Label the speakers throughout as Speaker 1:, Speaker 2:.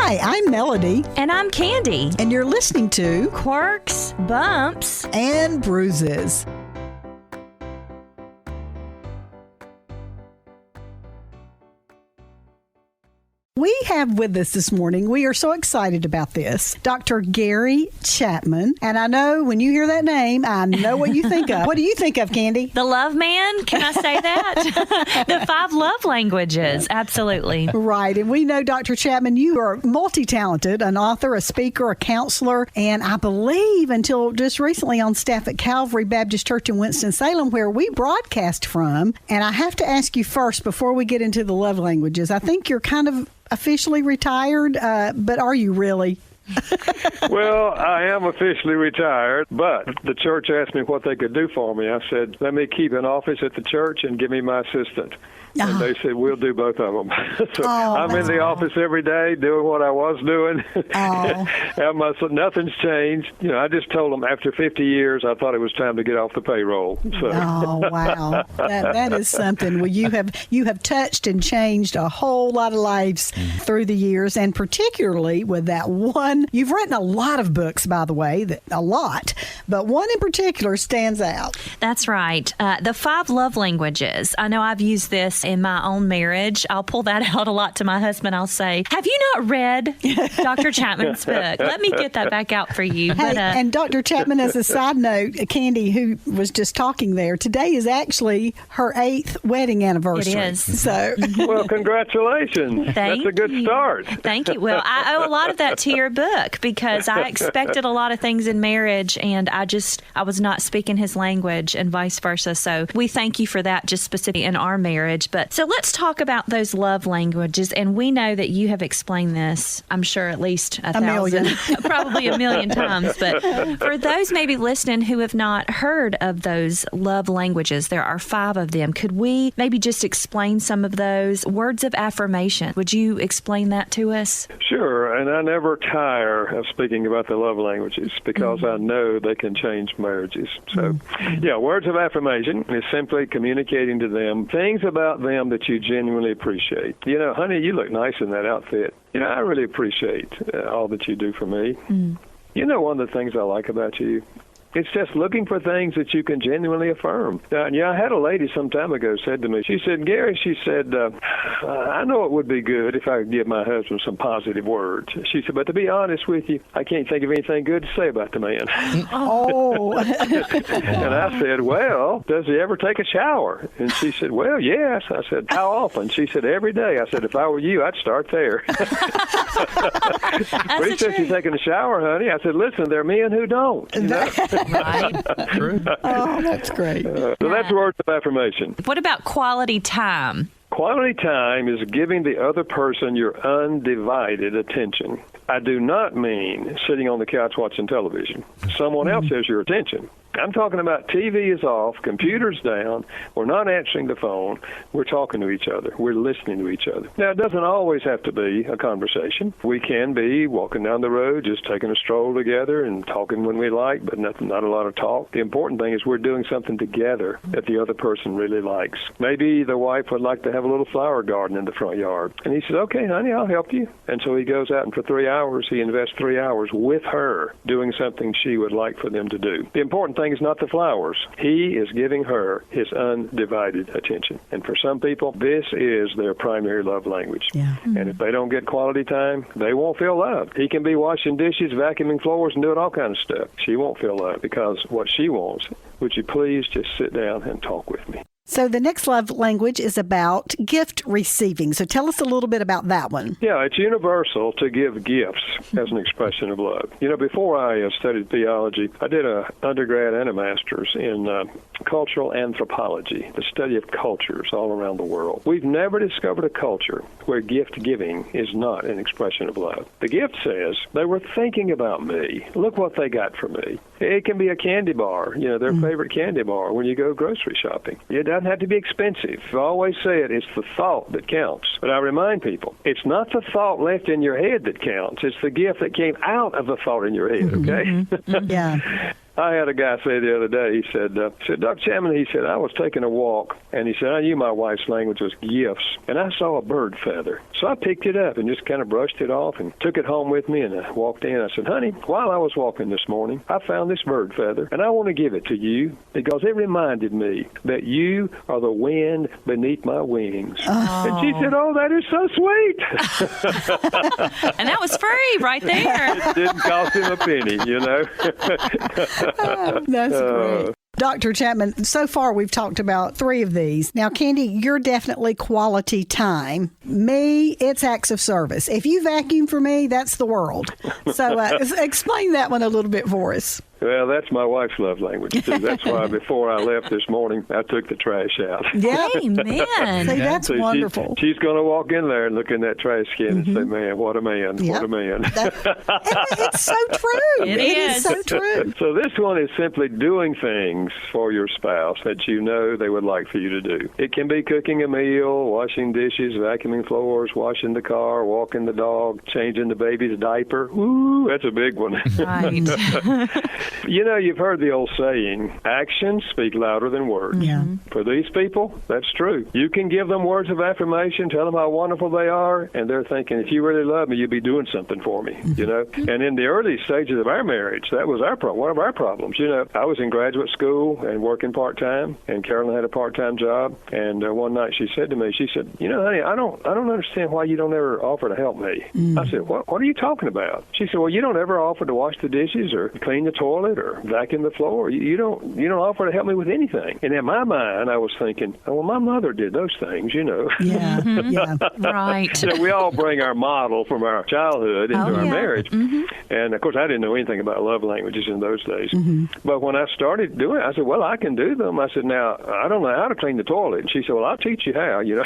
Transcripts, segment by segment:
Speaker 1: Hi, I'm Melody.
Speaker 2: And I'm Candi.
Speaker 1: And you're listening to
Speaker 2: Quirks, Bumps,
Speaker 1: and Bruises. We have with us this morning, we are so excited about this, Dr. Gary Chapman. And I know when you hear that name, I know what you think of. What do you think of, Candi?
Speaker 2: The love man? Can I say that? The 5 love languages. Absolutely.
Speaker 1: Right. And we know, Dr. Chapman, you are multi-talented, an author, a speaker, a counselor, and I believe until just recently on staff at Calvary Baptist Church in Winston-Salem, where we broadcast from. And I have to ask you first, before we get into the love languages, I think you're kind of officially retired, but are you really?
Speaker 3: Well, I am officially retired, but the church asked me what they could do for me. I said, let me keep an office at the church and give me my assistant. And they said, we'll do both of them. So I'm in the office every day doing what I was doing. Nothing's changed. You know, I just told them after 50 years, I thought it was time to get off the payroll. So.
Speaker 1: Oh, wow. That is something. Well, you have touched and changed a whole lot of lives through the years, and particularly with that one. You've written a lot of books, by the way, a lot, but one in particular stands out.
Speaker 2: That's right. The 5 love languages. I know I've used this in my own marriage. I'll pull that out a lot to my husband. I'll say, have you not read Dr. Chapman's book? Let me get that back out for you.
Speaker 1: Hey,
Speaker 2: but,
Speaker 1: and Dr. Chapman, as a side note, Candi, who was just talking there, today is actually her 8th wedding anniversary.
Speaker 2: It is.
Speaker 1: So,
Speaker 3: well, congratulations. That's a good start.
Speaker 2: Thank you. Well, I owe a lot of that to your book because I expected a lot of things in marriage, and I was not speaking his language and vice versa. So we thank you for that, just specifically in our marriage. But so let's talk about those love languages. And we know that you have explained this, I'm sure, at least a thousand, probably a million times. But for those maybe listening who have not heard of those love languages, there are 5 of them. Could we maybe just explain some of those words of affirmation? Would you explain that to us?
Speaker 3: Sure. And I never tire of speaking about the love languages because I know they can change marriages. So, words of affirmation is simply communicating to them things about them that you genuinely appreciate. You know, honey, you look nice in that outfit. You know, I really appreciate all that you do for me. You know, one of the things I like about you, it's just looking for things that you can genuinely affirm. I had a lady some time ago said to me, she said, Gary, she said, I know it would be good if I could give my husband some positive words. She said, but to be honest with you, I can't think of anything good to say about the man. And I said, well, does he ever take a shower? And she said, well, yes. I said, how often? She said, every day. I said, if I were you, I'd start there. He said, she's taking a shower, honey. I said, listen, there are men who don't. You know?
Speaker 2: Right.
Speaker 1: True. Oh, that's great.
Speaker 3: So that's words of affirmation.
Speaker 2: What about quality time?
Speaker 3: Quality time is giving the other person your undivided attention. I do not mean sitting on the couch watching television. Someone else has your attention. I'm talking about TV is off, computer's down, we're not answering the phone, we're talking to each other, we're listening to each other. Now, it doesn't always have to be a conversation. We can be walking down the road, just taking a stroll together and talking when we like, but not a lot of talk. The important thing is we're doing something together that the other person really likes. Maybe the wife would like to have a little flower garden in the front yard. And he says, okay, honey, I'll help you. And so he goes out, and for 3 hours, he invests 3 hours with her doing something she would like for them to do. The important thing is not the flowers. He is giving her his undivided attention. And for some people, this is their primary love language. Yeah. And if they don't get quality time, they won't feel loved. He can be washing dishes, vacuuming floors, and doing all kinds of stuff. She won't feel loved because what she wants, would you please just sit down and talk with me?
Speaker 1: So the next love language is about gift receiving. So tell us a little bit about that one.
Speaker 3: Yeah, it's universal to give gifts as an expression of love. You know, before I studied theology, I did an undergrad and a master's in cultural anthropology, the study of cultures all around the world. We've never discovered a culture where gift giving is not an expression of love. The gift says, they were thinking about me. Look what they got for me. It can be a candy bar, you know, their favorite candy bar when you go grocery shopping. It doesn't have to be expensive. I always say it's the thought that counts. But I remind people, it's not the thought left in your head that counts. It's the gift that came out of the thought in your head, okay?
Speaker 1: Yeah.
Speaker 3: I had a guy say the other day, he said, Dr. Chapman, he said, I was taking a walk, and he said, I knew my wife's language was gifts, and I saw a bird feather. So I picked it up and just kind of brushed it off and took it home with me, and I walked in. I said, honey, while I was walking this morning, I found this bird feather, and I want to give it to you because it reminded me that you are the wind beneath my wings. Oh. And she said, oh, that is so sweet.
Speaker 2: And that was free right there.
Speaker 3: It didn't cost him a penny, you know.
Speaker 1: That's great. Dr. Chapman, so far we've talked about 3 of these. Now, Candi, you're definitely quality time. Me, it's acts of service. If you vacuum for me, that's the world. So explain that one a little bit for us.
Speaker 3: Well, that's my wife's love language, too. That's why before I left this morning, I took the trash out.
Speaker 1: Yeah.
Speaker 2: Amen.
Speaker 1: See, that's
Speaker 3: so
Speaker 1: wonderful.
Speaker 3: She's going to walk in there and look in that trash can and say, man, what a man, what a man.
Speaker 1: It's so true. It is so true.
Speaker 3: So this one is simply doing things for your spouse that you know they would like for you to do. It can be cooking a meal, washing dishes, vacuuming floors, washing the car, walking the dog, changing the baby's diaper. Ooh, that's a big one.
Speaker 2: Right.
Speaker 3: You know, you've heard the old saying, actions speak louder than words.
Speaker 1: Yeah.
Speaker 3: For these people, that's true. You can give them words of affirmation, tell them how wonderful they are, and they're thinking, if you really love me, you'd be doing something for me, you know? And in the early stages of our marriage, that was one of our problems. You know, I was in graduate school and working part-time, and Carolyn had a part-time job, and one night she said to me, she said, you know, honey, I don't understand why you don't ever offer to help me. I said, what are you talking about? She said, well, you don't ever offer to wash the dishes or clean the toilet or vacuum the floor. You don't offer to help me with anything. And in my mind, I was thinking, oh, well, my mother did those things, you know.
Speaker 1: Yeah, yeah.
Speaker 2: Right.
Speaker 3: So we all bring our model from our childhood into our marriage. And, of course, I didn't know anything about love languages in those days. But when I started doing it, I said, well, I can do them. I said, now, I don't know how to clean the toilet. And she said, well, I'll teach you how, you know.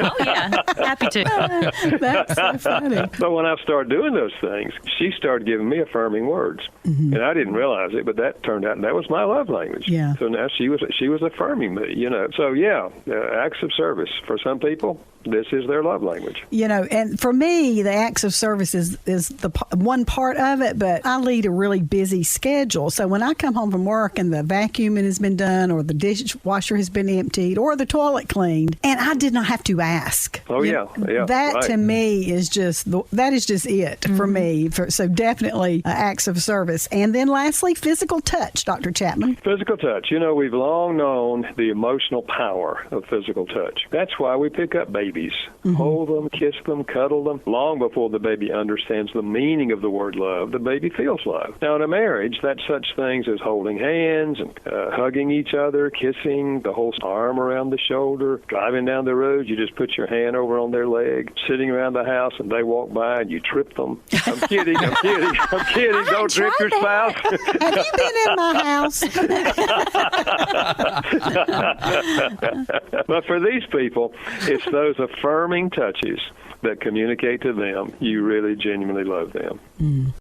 Speaker 2: Oh, yeah. Happy to.
Speaker 1: That's so funny.
Speaker 3: But when I started doing those things, she started giving me affirming words. And I didn't realize it, but that turned out that was my love language.
Speaker 1: Yeah.
Speaker 3: So now she was affirming me, you know. So, yeah, acts of service. For some people, this is their love language.
Speaker 1: You know, and for me, the acts of service is the one part of it, but I lead a really busy schedule. So when I come home from work and the vacuuming has been done or the dishwasher has been emptied or the toilet cleaned, and I did not have to ask.
Speaker 3: Oh, yeah.
Speaker 1: That
Speaker 3: right.
Speaker 1: to me is just it for me. So definitely acts of service. And then lastly, physical touch, Dr. Chapman.
Speaker 3: Physical touch. You know, we've long known the emotional power of physical touch. That's why we pick up babies, hold them, kiss them, cuddle them. Long before the baby understands the meaning of the word love, the baby feels love. Now, in a marriage, that's such things as holding hands and hugging each other, kissing, the whole arm around the shoulder, driving down the road, you just put your hand over on their leg, sitting around the house, and they walk by and you trip them. I'm kidding. Don't trip your spouse.
Speaker 1: Have you been in my house?
Speaker 3: But for these people, it's those affirming touches that communicate to them you really genuinely love them.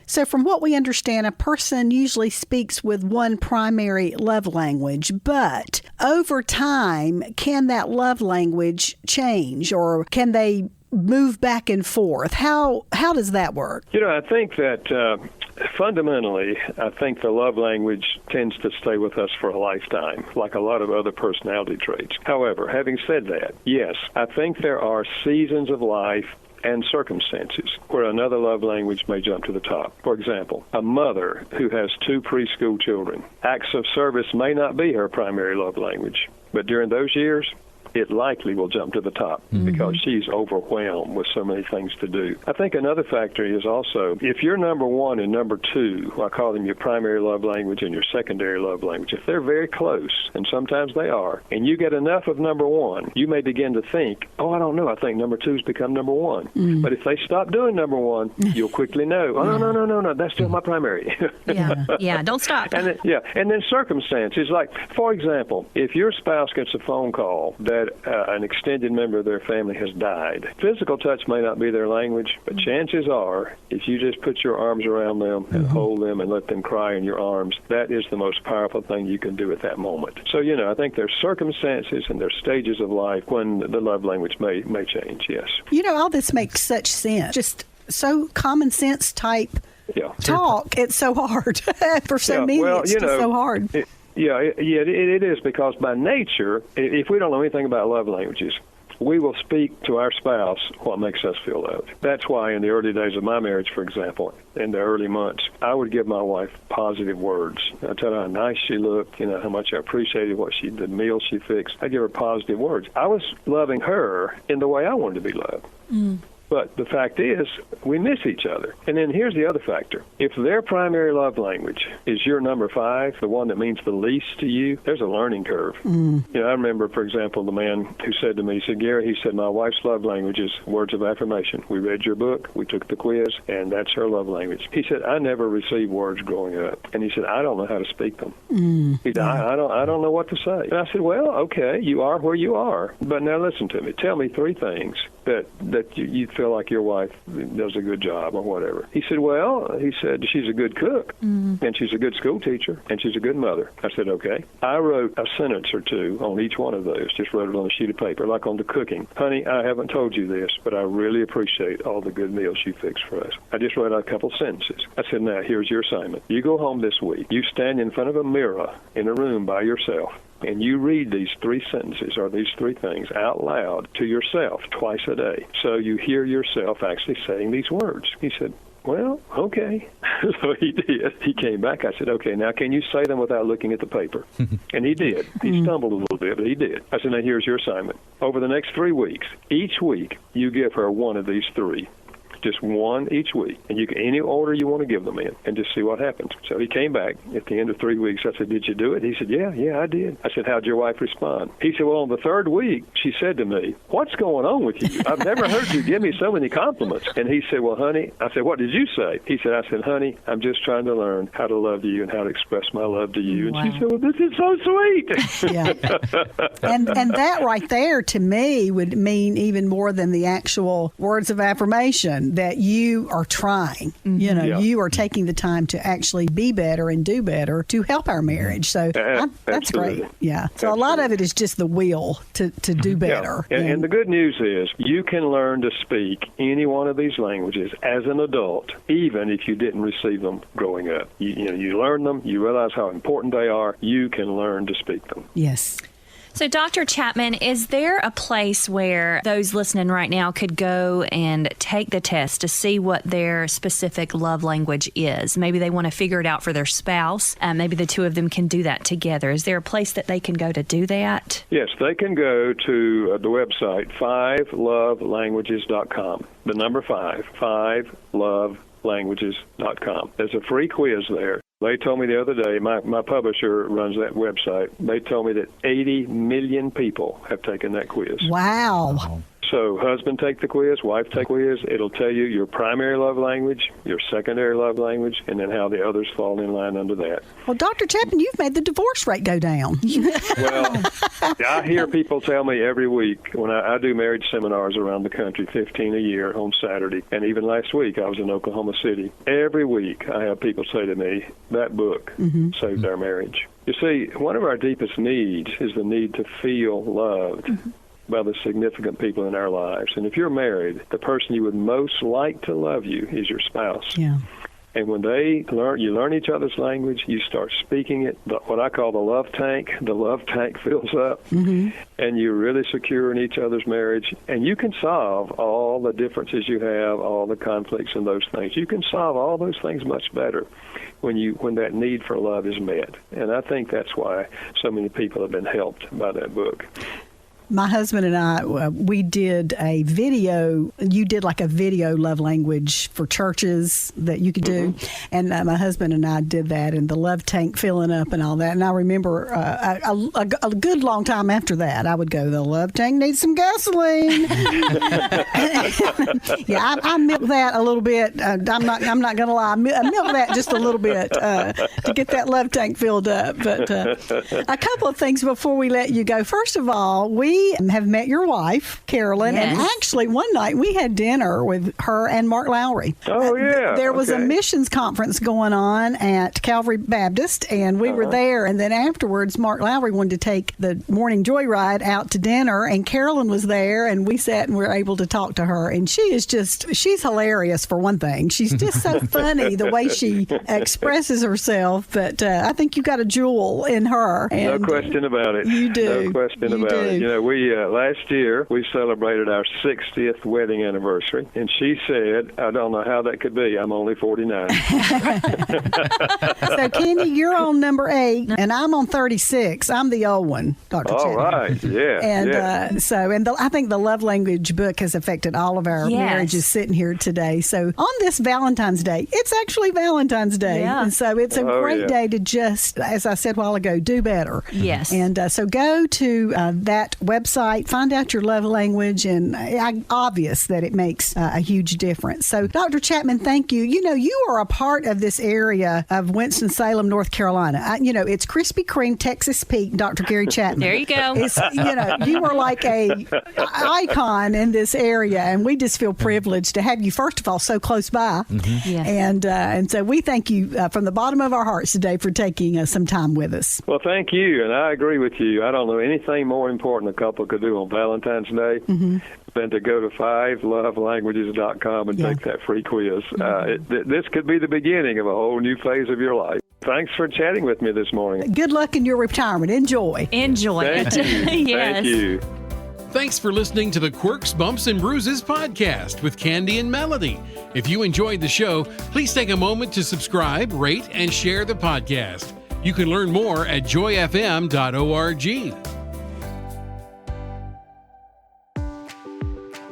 Speaker 1: So from what we understand, a person usually speaks with one primary love language, but over time, can that love language change, or can they move back and forth? How does that work?
Speaker 3: You know, I think that fundamentally, I think the love language tends to stay with us for a lifetime, like a lot of other personality traits. However, having said that, yes, I think there are seasons of life and circumstances where another love language may jump to the top. For example, a mother who has 2 preschool children. Acts of service may not be her primary love language, but during those years, it likely will jump to the top because she's overwhelmed with so many things to do. I think another factor is also, if you're number 1 and number 2, I call them your primary love language and your secondary love language, if they're very close, and sometimes they are, and you get enough of number 1, you may begin to think, oh, I don't know, I think number 2's become number 1. But if they stop doing number 1, you'll quickly know, oh, no, that's still my primary.
Speaker 2: Yeah, don't stop.
Speaker 3: And then circumstances, like, for example, if your spouse gets a phone call that an extended member of their family has died. Physical touch may not be their language, but chances are, if you just put your arms around them and hold them and let them cry in your arms, that is the most powerful thing you can do at that moment. So, you know, I think there's circumstances and there's stages of life when the love language may change, yes.
Speaker 1: You know, all this makes such sense. Just so common sense type talk. It's so hard for so many. It's just so hard.
Speaker 3: It is, because by nature, if we don't know anything about love languages, we will speak to our spouse what makes us feel loved. That's why in the early days of my marriage, for example, in the early months, I would give my wife positive words. I'd tell her how nice she looked, how much I appreciated the meal she fixed. I'd give her positive words. I was loving her in the way I wanted to be loved. Mm. But the fact is, we miss each other. And then here's the other factor. If their primary love language is your number 5, the one that means the least to you, there's a learning curve. Mm. I remember, for example, the man who said to me, he said, Gary, he said, my wife's love language is words of affirmation. We read your book, we took the quiz, and that's her love language. He said, I never received words growing up. And he said, I don't know how to speak them. Mm. He said, I don't know what to say. And I said, well, okay, you are where you are. But now listen to me. Tell me 3 things that you feel like your wife does a good job or whatever. He said, she's a good cook, and she's a good school teacher, and she's a good mother. I said, okay. I wrote a sentence or 2 on each one of those, just wrote it on a sheet of paper, like on the cooking. Honey, I haven't told you this, but I really appreciate all the good meals you fix for us. I just wrote out a couple sentences. I said, now, here's your assignment. You go home this week. You stand in front of a mirror in a room by yourself, and you read these 3 sentences or these 3 things out loud to yourself twice a day. So you hear yourself actually saying these words. He said, well, okay. So he did. He came back. I said, okay, now can you say them without looking at the paper? And he did. He stumbled a little bit, but he did. I said, now here's your assignment. Over the next 3 weeks, each week you give her one of these 3. Just one each week, and you can any order you want to give them in, and just see what happens. So he came back at the end of 3 weeks. I said, did you do it? He said, yeah, I did. I said, how'd your wife respond? He said, well, on the 3rd week, she said to me, what's going on with you? I've never heard you give me so many compliments. And he said, well, honey, I said, what did you say? He said, I said, honey, I'm just trying to learn how to love you and how to express my love to you. And she said, well, this is so sweet.
Speaker 1: Yeah. And that right there, to me, would mean even more than the actual words of affirmation, that you are trying, you are taking the time to actually be better and do better to help our marriage. So that's great. Yeah. So a lot of it is just the will to do better.
Speaker 3: Yeah. And the good news is you can learn to speak any one of these languages as an adult, even if you didn't receive them growing up. You learn them, you realize how important they are, you can learn to speak them.
Speaker 1: Yes.
Speaker 2: So, Dr. Chapman, is there a place where those listening right now could go and take the test to see what their specific love language is? Maybe they want to figure it out for their spouse. Maybe the 2 of them can do that together. Is there a place that they can go to do that?
Speaker 3: Yes, they can go to the website 5lovelanguages.com. The number 5lovelanguages.com. There's a free quiz there. They told me the other day, my publisher runs that website, they told me that 80 million people have taken that quiz.
Speaker 1: Wow.
Speaker 3: So husband take the quiz, wife take the quiz. It'll tell you your primary love language, your secondary love language, and then how the others fall in line under that.
Speaker 1: Well, Dr. Chapman, you've made the divorce rate go down.
Speaker 3: Well, I hear people tell me every week when I do marriage seminars around the country, 15 a year on Saturday, and even last week I was in Oklahoma City. Every week I have people say to me, that book saved our marriage. You see, one of our deepest needs is the need to feel loved. By the significant people in our lives. And if you're married, the person you would most like to love you is your spouse. Yeah. And when you learn each other's language, you start speaking it, what I call the love tank fills up, and you're really secure in each other's marriage. And you can solve all the differences you have, all the conflicts and those things. You can solve all those things much better when that need for love is met. And I think that's why so many people have been helped by that book.
Speaker 1: My husband and I, we did a video. You did like a video love language for churches that you could do. And my husband and I did that, and the love tank filling up and all that. And I remember a good long time after that, I would go, the love tank needs some gasoline. Yeah, I milked that a little bit. I'm not going to lie. I milked that just a little bit to get that love tank filled up. But a couple of things before we let you go. First of all, we we have met your wife, Carolyn, and actually one night we had dinner with her and Mark Lowry.
Speaker 3: Oh, yeah.
Speaker 1: There was a missions conference going on at Calvary Baptist, and we were there. And then afterwards, Mark Lowry wanted to take the morning Joyride out to dinner, and Carolyn was there, and we sat and were able to talk to her. And she's hilarious, for one thing. She's just so funny the way she expresses herself. But I think you got a jewel in her. And
Speaker 3: no question about it.
Speaker 1: You do.
Speaker 3: No question about it. You know, we last year we celebrated our 60th wedding anniversary, and she said, "I don't know how that could be. I'm only 49."
Speaker 1: So, Candi, you're on number 8, and I'm on 36. I'm the old one, Dr. Chapman.
Speaker 3: All right, yeah.
Speaker 1: And I think the love language book has affected all of our marriages sitting here today. So, on this Valentine's Day, it's actually Valentine's Day.
Speaker 2: Yeah.
Speaker 1: And so, it's a great day to just, as I said a while ago, do better.
Speaker 2: Yes.
Speaker 1: And so, go to that website, find out your love language, and obvious that it makes a huge difference. So, Dr. Chapman, thank you. You know, you are a part of this area of Winston-Salem, North Carolina. It's Krispy Kreme, Texas Peak, Dr. Gary Chapman.
Speaker 2: There you go.
Speaker 1: You are like a icon in this area, and we just feel privileged to have you, first of all, so close by.
Speaker 2: Mm-hmm. Yes.
Speaker 1: And so we thank you from the bottom of our hearts today for taking some time with us.
Speaker 3: Well, thank you, and I agree with you. I don't know anything more important a couple could do on Valentine's Day than to go to 5lovelanguages.com and take that free quiz. This could be the beginning of a whole new phase of your life. Thanks for chatting with me this morning.
Speaker 1: Good luck in your retirement. Enjoy.
Speaker 2: Thank
Speaker 3: you.
Speaker 2: Yes.
Speaker 3: Thank you.
Speaker 4: Thanks for listening to the Quirks, Bumps, and Bruises podcast with Candi and Melody. If you enjoyed the show, please take a moment to subscribe, rate, and share the podcast. You can learn more at joyfm.org.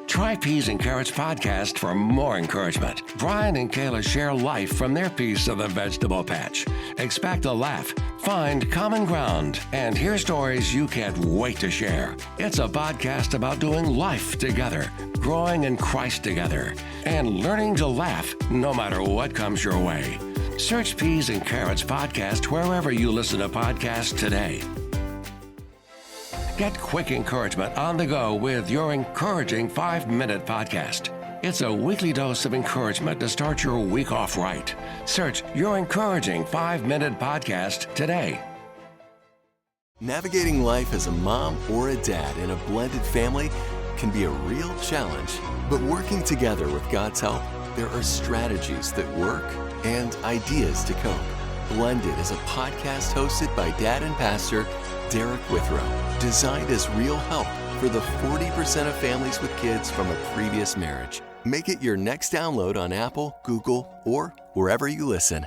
Speaker 5: Try Peas and Carrots podcast for more encouragement. Brian and Kayla share life from their piece of the vegetable patch. Expect a laugh, find common ground, and hear stories you can't wait to share. It's a podcast about doing life together, growing in Christ together, and learning to laugh no matter what comes your way. Search Peas and Carrots podcast wherever you listen to podcasts today. Get quick encouragement on the go with your encouraging 5-minute podcast. It's a weekly dose of encouragement to start your week off right. Search your encouraging 5-minute podcast today.
Speaker 6: Navigating life as a mom or a dad in a blended family can be a real challenge. But working together with God's help, there are strategies that work and ideas to cope. Blended is a podcast hosted by dad and pastor Derek Withrow, designed as real help for the 40% of families with kids from a previous marriage. Make it your next download on Apple, Google, or wherever you listen.